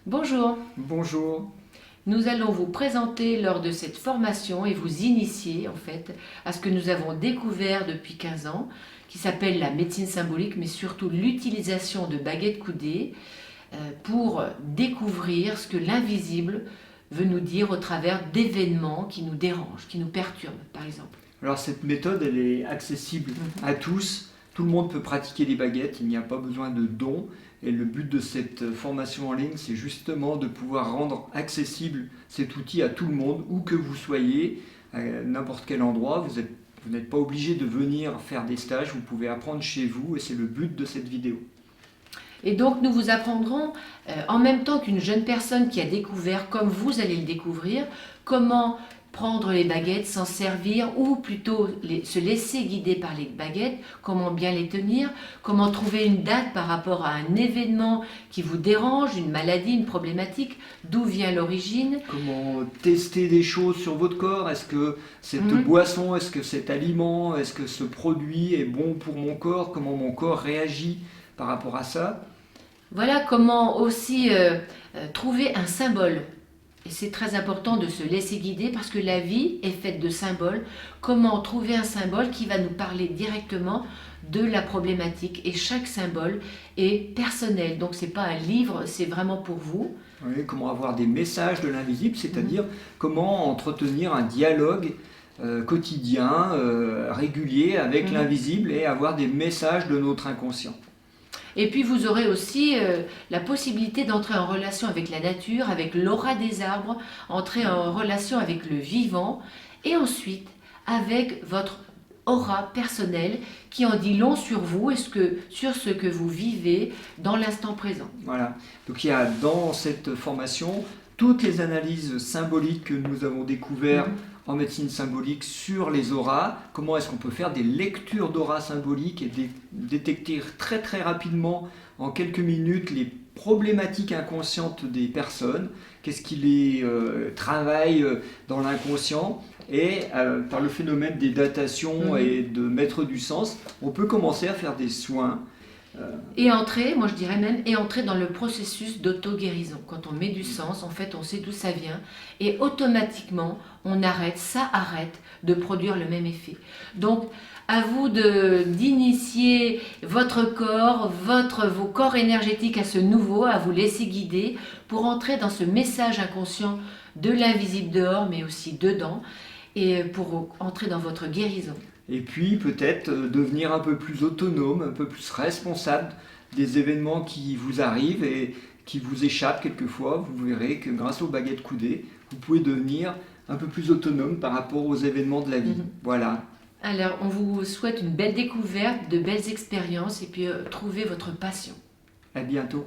Bonjour, Bonjour. nous allons vous présenter lors de cette formation et vous initier en fait à ce que nous avons découvert depuis 15 ans, qui s'appelle la médecine symbolique, mais surtout l'utilisation de baguettes coudées pour découvrir ce que l'invisible veut nous dire au travers d'événements qui nous dérangent, qui nous perturbent par exemple. Alors cette méthode, elle est accessible à tous. Tout le monde peut pratiquer les baguettes, il n'y a pas besoin de dons. Et le but de cette formation en ligne, c'est justement de pouvoir rendre accessible cet outil à tout le monde, où que vous soyez, à n'importe quel endroit. Vous n'êtes pas obligé de venir faire des stages, vous pouvez apprendre chez vous et c'est le but de cette vidéo. Et donc nous vous apprendrons en même temps qu'une jeune personne qui a découvert, comme vous allez le découvrir, comment prendre les baguettes, s'en servir ou plutôt se laisser guider par les baguettes, comment bien les tenir, comment trouver une date par rapport à un événement qui vous dérange, une maladie, une problématique, d'où vient l'origine. Comment tester des choses sur votre corps? Est-ce que cette boisson, est-ce que cet aliment, est-ce que ce produit est bon pour mon corps? Comment mon corps réagit par rapport à ça? Voilà comment aussi trouver un symbole. Et c'est très important de se laisser guider parce que la vie est faite de symboles. Comment trouver un symbole qui va nous parler directement de la problématique. Et chaque symbole est personnel. Donc ce n'est pas un livre, c'est vraiment pour vous. Oui, comment avoir des messages de l'invisible, c'est-à-dire comment entretenir un dialogue quotidien, régulier avec l'invisible et avoir des messages de notre inconscient. Et puis vous aurez aussi la possibilité d'entrer en relation avec la nature, avec l'aura des arbres, entrer en relation avec le vivant et ensuite avec votre aura personnelle qui en dit long sur vous et sur ce que vous vivez dans l'instant présent. Voilà, donc il y a dans cette formation toutes les analyses symboliques que nous avons découvertes en médecine symbolique sur les auras, comment est-ce qu'on peut faire des lectures d'aura symboliques et détecter très très rapidement en quelques minutes les problématiques inconscientes des personnes, qu'est-ce qui les travaille dans l'inconscient et par le phénomène des datations et de mettre du sens, on peut commencer à faire des soins. Et entrer, moi je dirais même, et entrer dans le processus d'auto-guérison. Quand on met du sens, en fait, on sait d'où ça vient. Et automatiquement, ça arrête de produire le même effet. Donc, à vous d'initier votre corps, vos corps énergétiques à ce nouveau, à vous laisser guider pour entrer dans ce message inconscient de l'invisible dehors, mais aussi dedans, et pour entrer dans votre guérison. Et puis peut-être devenir un peu plus autonome, un peu plus responsable des événements qui vous arrivent et qui vous échappent quelquefois. Vous verrez que grâce aux baguettes coudées, vous pouvez devenir un peu plus autonome par rapport aux événements de la vie. Voilà. Alors on vous souhaite une belle découverte, de belles expériences et puis trouver votre passion. À bientôt.